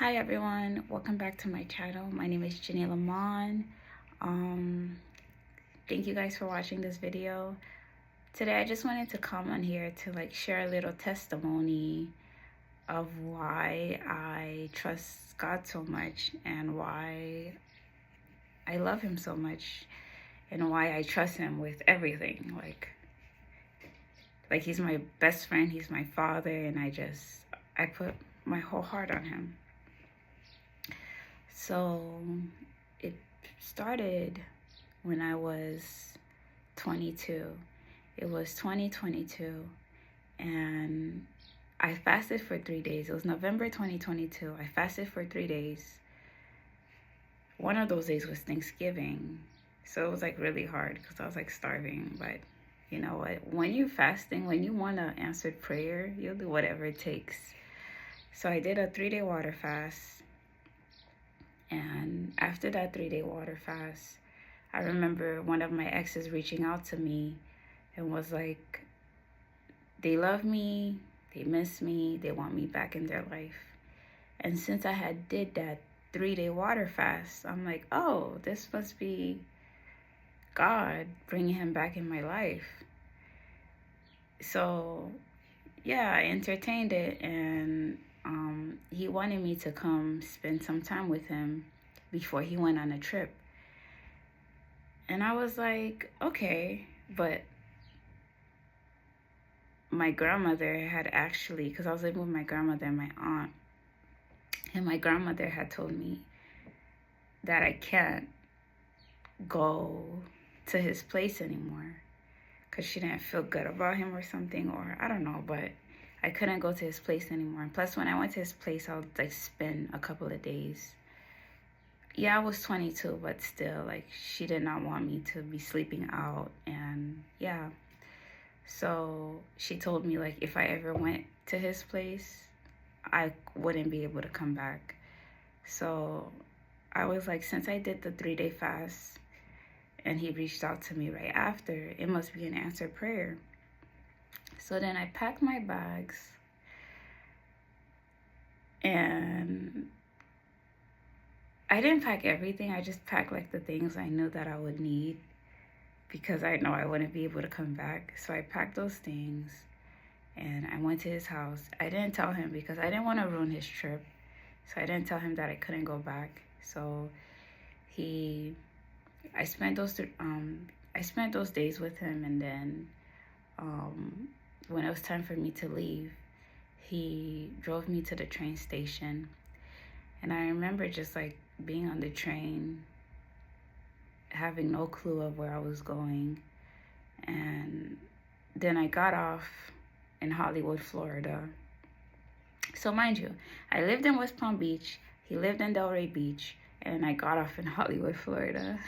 Hi everyone, welcome back to my channel. My name is Jenny Lamont. Um, Thank you guys for watching this video. Today I just wanted to come on here to share a little testimony of why I trust God so much and why I love him so much and why I trust him with everything. Like he's my best friend, he's my father, and I put my whole heart on him. So it started when I was 22. It was 2022, and I fasted for 3 days. It was November 2022. I fasted for 3 days. One of those days was Thanksgiving. So it was really hard because I was starving. But you know what? When you're fasting, when you want an answered prayer, you'll do whatever it takes. So I did a 3-day water fast. And after that 3-day water fast, I remember one of my exes reaching out to me and was like, they love me, they miss me, they want me back in their life. And since I had did that 3-day water fast, I'm like, oh, this must be God bringing him back in my life. So yeah, I entertained it, and he wanted me to come spend some time with him before he went on a trip. And I was like, okay, but my grandmother had actually, because I was living with my grandmother and my aunt, and my grandmother had told me that I can't go to his place anymore because she didn't feel good about him or something, or I don't know, but I couldn't go to his place anymore. And plus, when I went to his place, I would spend a couple of days. Yeah, I was 22, but still, she did not want me to be sleeping out, and yeah. So she told me if I ever went to his place, I wouldn't be able to come back. So I was like, since I did the 3-day fast and he reached out to me right after, it must be an answered prayer. So then I packed my bags, and I didn't pack everything. I just packed the things I knew that I would need because I know I wouldn't be able to come back. So I packed those things and I went to his house. I didn't tell him because I didn't want to ruin his trip. So I didn't tell him that I couldn't go back. So I spent those days with him, and then when it was time for me to leave, he drove me to the train station. And I remember just being on the train, having no clue of where I was going. And then I got off in Hollywood, Florida. So mind you, I lived in West Palm Beach, he lived in Delray Beach, and I got off in Hollywood, Florida.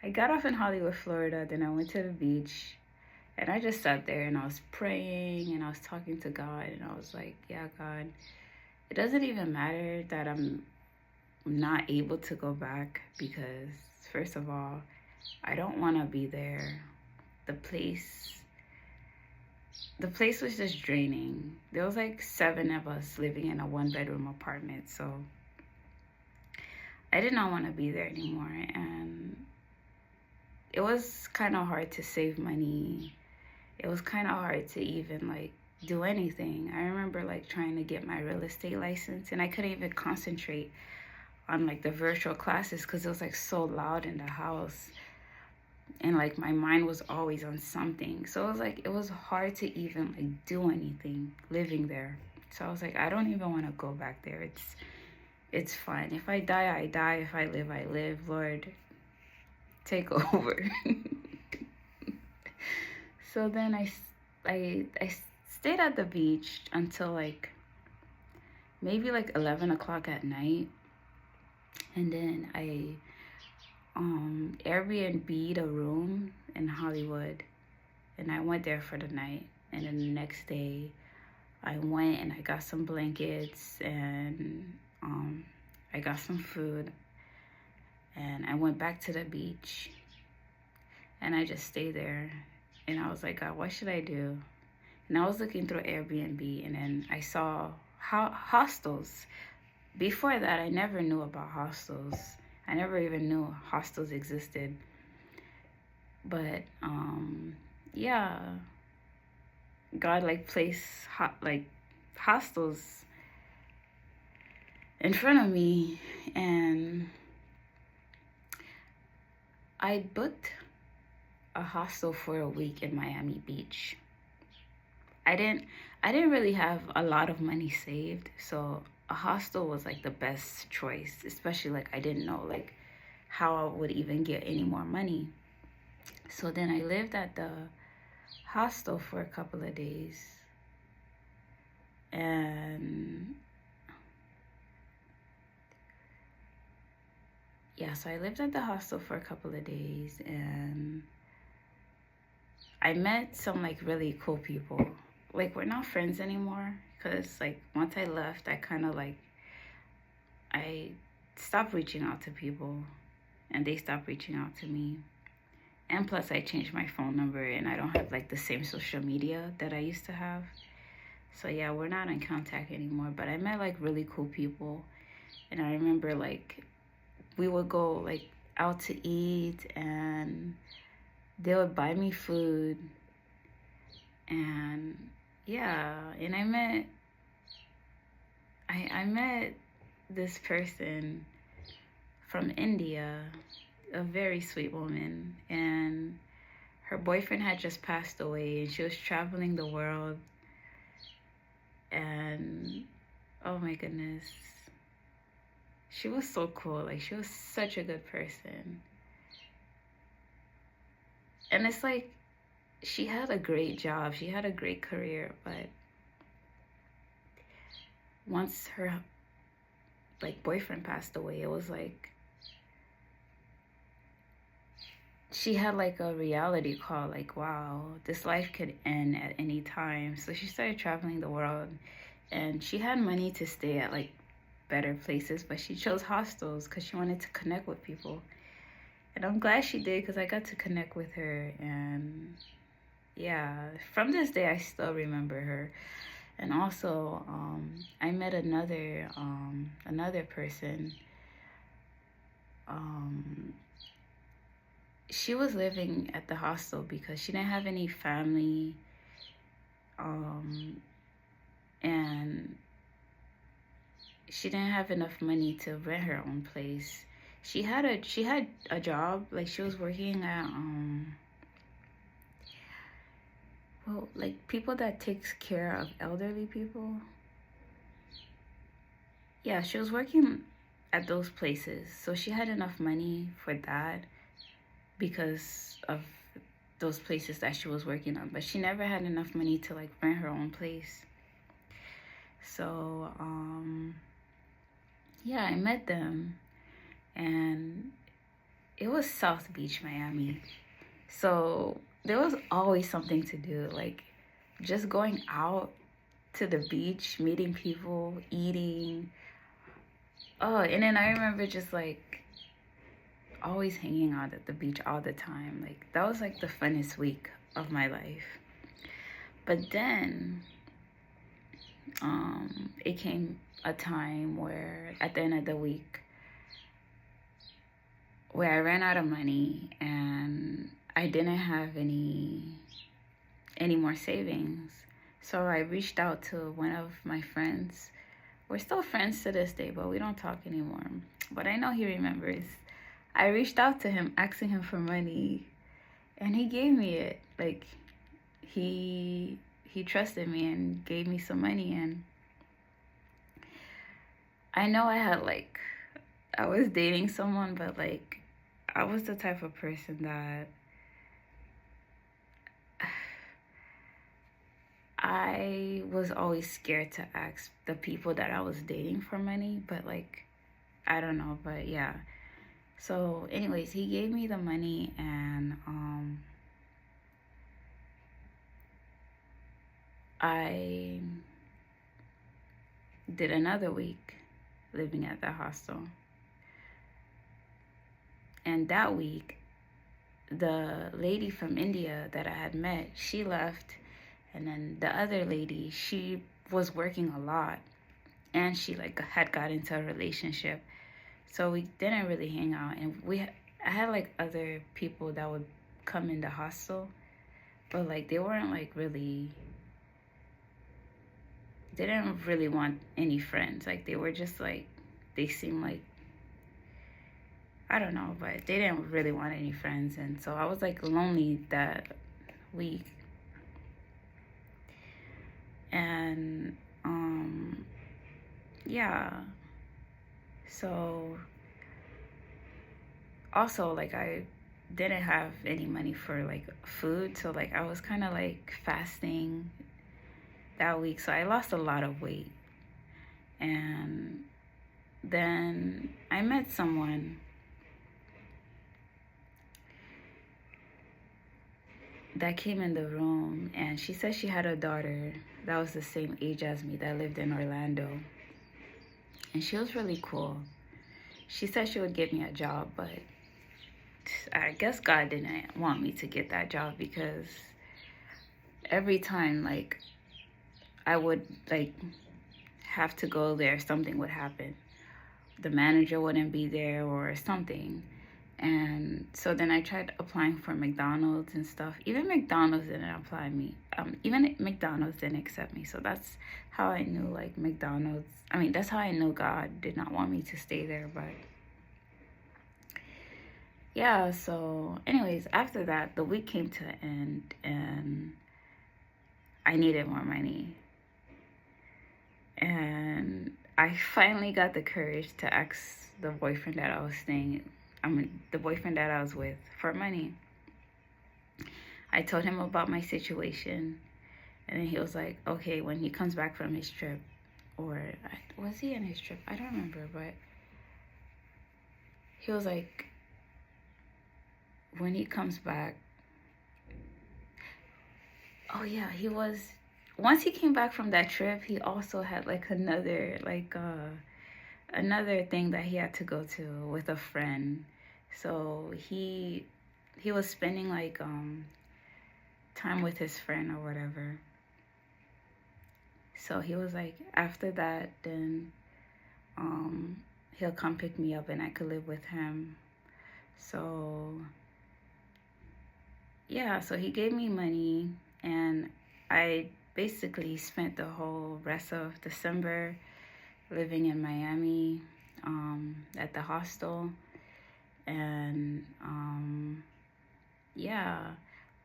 I got off in Hollywood, Florida, then I went to the beach, and I just sat there and I was praying and I was talking to God, and I was like, yeah, God, it doesn't even matter that I'm not able to go back because, first of all, I don't want to be there. The place was just draining. There was 7 of us living in a 1-bedroom apartment, so I did not want to be there anymore. And it was kind of hard to save money. It was kind of hard to even do anything. I remember trying to get my real estate license, and I couldn't even concentrate on the virtual classes because it was so loud in the house, and my mind was always on something. So it was hard to even do anything living there. So I was like, I don't even want to go back there. It's fine. If I die, I die. If I live. Lord, take over. So then I stayed at the beach until maybe 11 o'clock at night, and then I Airbnb'd a room in Hollywood, and I went there for the night. And then the next day I went and I got some blankets, and I got some food, and I went back to the beach, and I just stayed there. And I was like, God, what should I do? And I was looking through Airbnb, and then I saw hostels. before that, I never knew about hostels. I never even knew hostels existed. But yeah, God like placed like hostels in front of me, and I booked a hostel for a week in Miami Beach. I didn't I didn't really have a lot of money saved, so a hostel was like the best choice, especially like I didn't know like how I would even get any more money. So then I lived at the hostel for a couple of days. And yeah, so I lived at the hostel for a couple of days, and I met some like really cool people. Like we're not friends anymore because like once I left, I kind of like I stopped reaching out to people, and they stopped reaching out to me. And plus I changed my phone number, and I don't have like the same social media that I used to have. So yeah, we're not in contact anymore, but I met like really cool people. And I remember like we would go like out to eat, and they would buy me food. And yeah, and I met this person from India, a very sweet woman, and her boyfriend had just passed away, and she was traveling the world. And oh my goodness, she was so cool. Like she was such a good person. And it's like she had a great job, she had a great career, but once her like boyfriend passed away, it was like she had like a reality call, like wow, this life could end at any time. So she started traveling the world, and she had money to stay at like better places, but she chose hostels because she wanted to connect with people. And I'm glad she did, because I got to connect with her. And yeah, from this day I still remember her. And also I met another person. um, she was living at the hostel because she didn't have any family, um, and she didn't have enough money to rent her own place. She had a job, like she was working at well, like people that takes care of elderly people. Yeah, she was working at those places, so she had enough money for that because of those places that she was working on. But she never had enough money to like rent her own place. So yeah, I met them, and it was South Beach, Miami. So there was always something to do, like just going out to the beach, meeting people, eating. Oh, and then I remember just like always hanging out at the beach all the time. Like that was like the funnest week of my life. But then it came a time where at the end of the week where I ran out of money, and I didn't have any more savings. So I reached out to one of my friends. We're still friends to this day, but we don't talk anymore. But I know he remembers. I reached out to him asking him for money, and he gave me it. Like he trusted me and gave me some money. And I know I was dating someone, but like I was the type of person that I was always scared to ask the people that I was dating for money. But like I don't know, but yeah. So anyways, he gave me the money, and I did another week living at the hostel. And that week, the lady from India that I had met, she left. And then the other lady, she was working a lot. and she like had got into a relationship, so we didn't really hang out. And I had like other people that would come in the hostel, but like they weren't like really, they didn't really want any friends. Like they were just like, they seemed like, I don't know, but they didn't really want any friends. And so I was like lonely that week. And yeah, so also like I didn't have any money for like food, so like I was kind of like fasting that week, so I lost a lot of weight. And then I met someone that came in the room, and she said she had a daughter that was the same age as me that lived in Orlando, and she was really cool. She said she would get me a job, but I guess God didn't want me to get that job, because every time like I would like have to go there, something would happen. The manager wouldn't be there or something. And so then I tried applying for McDonald's and stuff. Even McDonald's didn't apply me. Even McDonald's didn't accept me. So that's how I knew like McDonald's. I mean, that's how I knew God did not want me to stay there. But yeah, so anyways, after that, the week came to an end and I needed more money. And I finally got the courage to ask the boyfriend that I was the boyfriend that I was with, for money. I told him about my situation, and then he was like, okay, when he comes back from his trip, or was he in his trip? I don't remember, but he was like, when he comes back, oh yeah, once he came back from that trip, he also had like another thing that he had to go to with a friend. So he was spending like time with his friend or whatever. So he was like, after that, then he'll come pick me up and I could live with him. So yeah, so he gave me money, and I basically spent the whole rest of December living in Miami at the hostel. And yeah,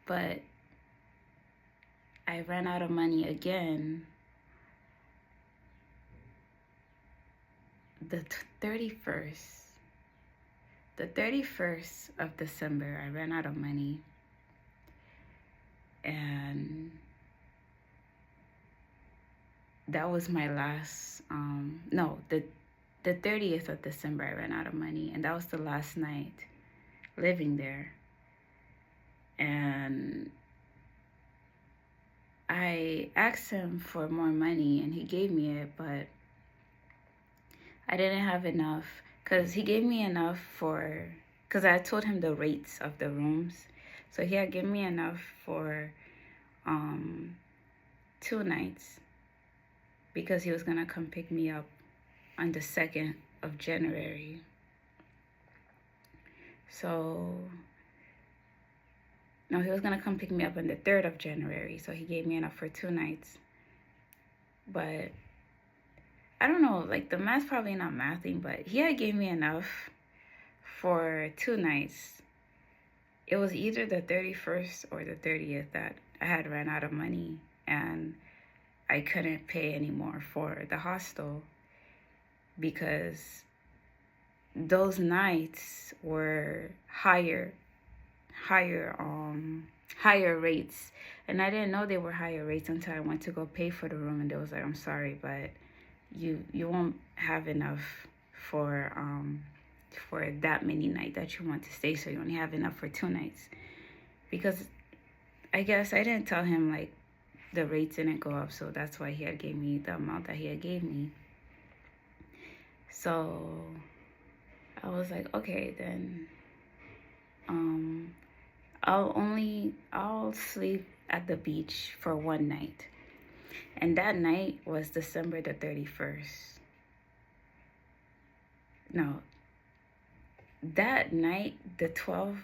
but I ran out of money again the 31st. The 31st of December, I ran out of money. And that was my last, no, the 30th of December, I ran out of money. And that was the last night living there. And I asked him for more money, and he gave me it, but I didn't have enough, because he gave me enough because I told him the rates of the rooms. So he had given me enough for 2 nights, because he was going to come pick me up on the 2nd of January. So, no, he was going to come pick me up on the 3rd of January. So he gave me enough for 2 nights. But I don't know, like the math's probably not mathing, but he had gave me enough for 2 nights. It was either the 31st or the 30th that I had ran out of money, and I couldn't pay anymore for the hostel, because those nights were higher rates. And I didn't know they were higher rates until I went to go pay for the room, and they was like, I'm sorry, but you won't have enough for that many nights that you want to stay, so you only have enough for 2 nights. Because I guess I didn't tell him like the rates didn't go up, so that's why he had gave me the amount that he had gave me. So I was like, okay, then I'll sleep at the beach for 1 night. And that night was December the 31st. No, that night, the 12th,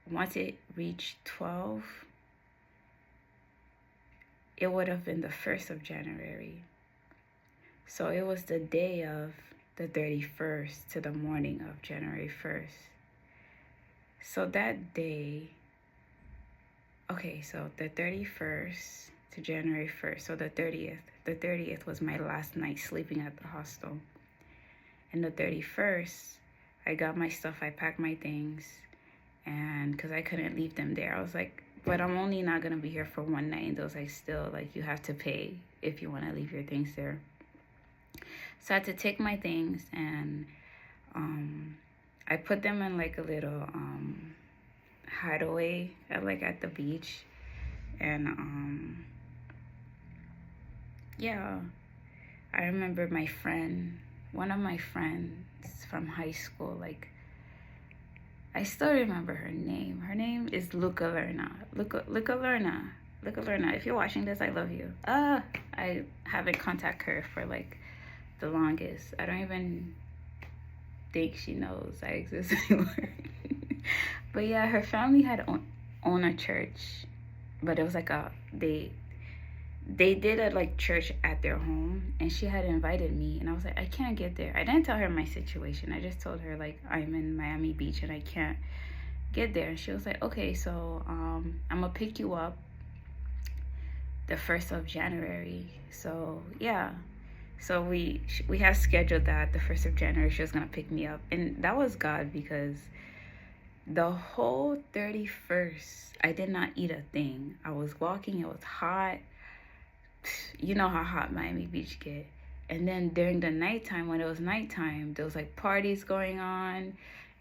once it reached 12, it would have been the 1st of January. So it was the day of the 31st to the morning of January 1st. So that day, okay, so the 31st to January 1st, so the 30th was my last night sleeping at the hostel. And the 31st, I got my stuff, I packed my things, and because I couldn't leave them there, I was like, but I'm only not going to be here for one night. And they was like, still, like, you have to pay if you want to leave your things there. So I had to take my things, and I put them in like a little hideaway at the beach. And yeah, I remember my friend, one of my friends from high school, like, I still remember her name. Her name is Luca Lerna. Luca Lerna, if you're watching this, I love you. I haven't contacted her for like the longest. I don't even think she knows I exist anymore. But yeah, her family had owned a church, but it was like they did a like church at their home, and she had invited me, and I was like, I can't get there. I didn't tell her my situation. I just told her like I'm in Miami Beach and I can't get there. And she was like, okay, so I'm gonna pick you up the 1st of January. So yeah, so we had scheduled that the 1st of January she was gonna pick me up, and that was God, because the whole 31st I did not eat a thing. I was walking, it was hot. You know how hot Miami Beach get. And then during the nighttime, when it was nighttime, there was like parties going on,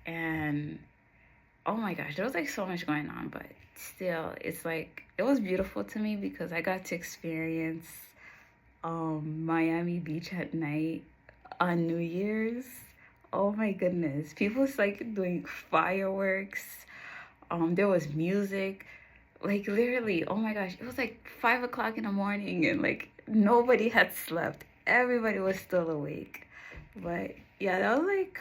and oh my gosh, there was like so much going on. But still, it's like, it was beautiful to me because I got to experience Miami Beach at night on New Year's. Oh my goodness, people was like doing fireworks. There was music. Like literally, oh my gosh, it was like 5 o'clock in the morning, and like nobody had slept. Everybody was still awake. But yeah, that was like,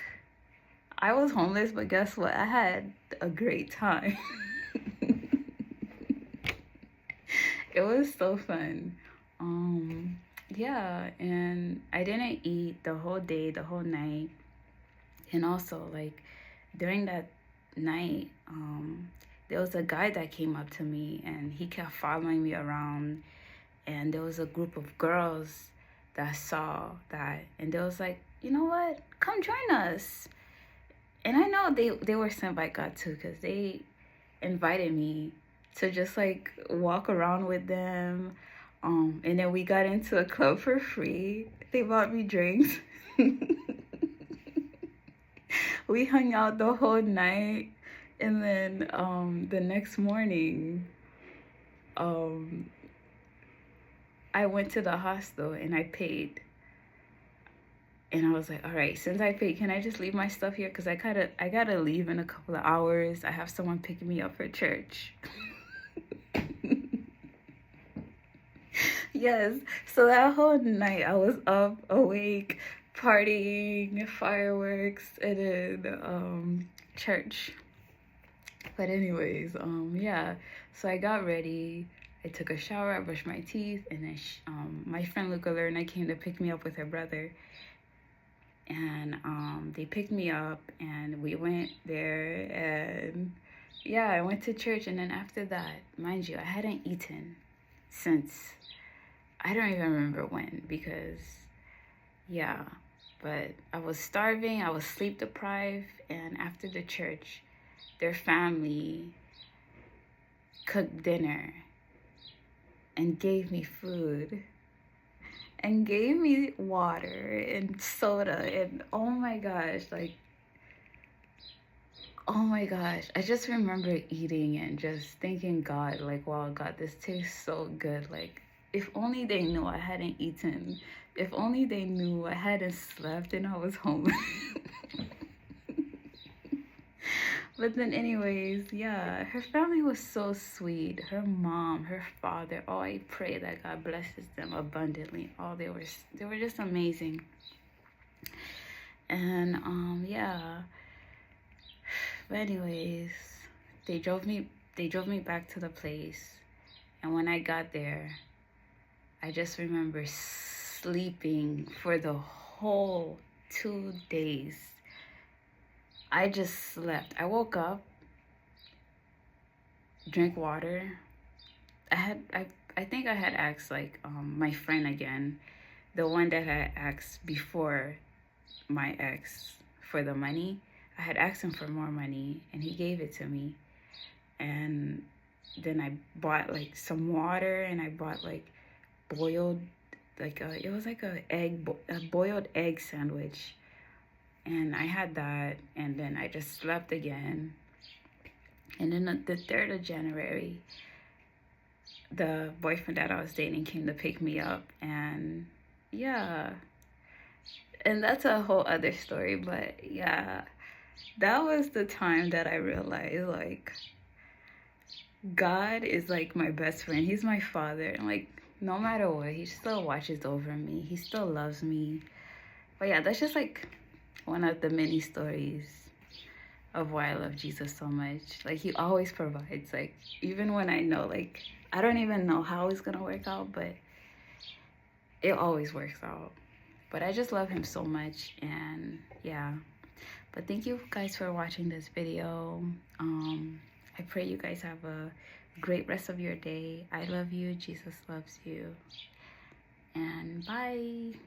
I was homeless, but guess what? I had a great time. It was so fun. Yeah, and I didn't eat the whole day, the whole night. And also like during that night, there was a guy that came up to me, and he kept following me around, and there was a group of girls that saw that, and they was like, you know what, come join us. And I know they were sent by God too, because they invited me to just like walk around with them. And then we got into a club for free. They bought me drinks. We hung out the whole night. And then the next morning, I went to the hostel and I paid. And I was like, all right, since I paid, can I just leave my stuff here? Because I gotta leave in a couple of hours. I have someone picking me up for church. Yes. So that whole night I was up, awake, partying, fireworks, and then church. But anyways, yeah. So I got ready. I took a shower. I brushed my teeth, and then my friend Luca Lerna came to pick me up with her brother. And they picked me up, and we went there, and yeah, I went to church. And then after that, mind you, I hadn't eaten since I don't even remember when, because yeah, but I was starving. I was sleep deprived, and after the church, their family cooked dinner and gave me food and gave me water and soda, and oh my gosh, like, oh my gosh, I just remember eating and just thanking God, like, wow, God, this tastes so good. Like, if only they knew I hadn't eaten, if only they knew I hadn't slept and I was home. But then anyways, yeah, her family was so sweet. Her mom, her father, oh, I pray that God blesses them abundantly. Oh, they were just amazing. And yeah. But anyways, they drove me they drove me back to the place. And when I got there, I just remember sleeping for the whole 2 days. I just slept. I woke up, drank water. I think I had asked like my friend again, the one that I asked before my ex for the money. I had asked him for more money and he gave it to me. And then I bought like some water and I bought like boiled it was like a boiled egg sandwich, and I had that, and then I just slept again. And then the 3rd of January, the boyfriend that I was dating came to pick me up, and yeah, and that's a whole other story. But yeah, that was the time that I realized like God is like my best friend. He's my father, and like no matter what, he still watches over me. He still loves me. But yeah, that's just like one of the many stories of why I love Jesus so much. Like he always provides. Like even when I know like I don't even know how it's gonna work out, but it always works out. But I just love him so much, and yeah. But thank you guys for watching this video. I pray you guys have a great rest of your day. I love you. Jesus loves you. And bye.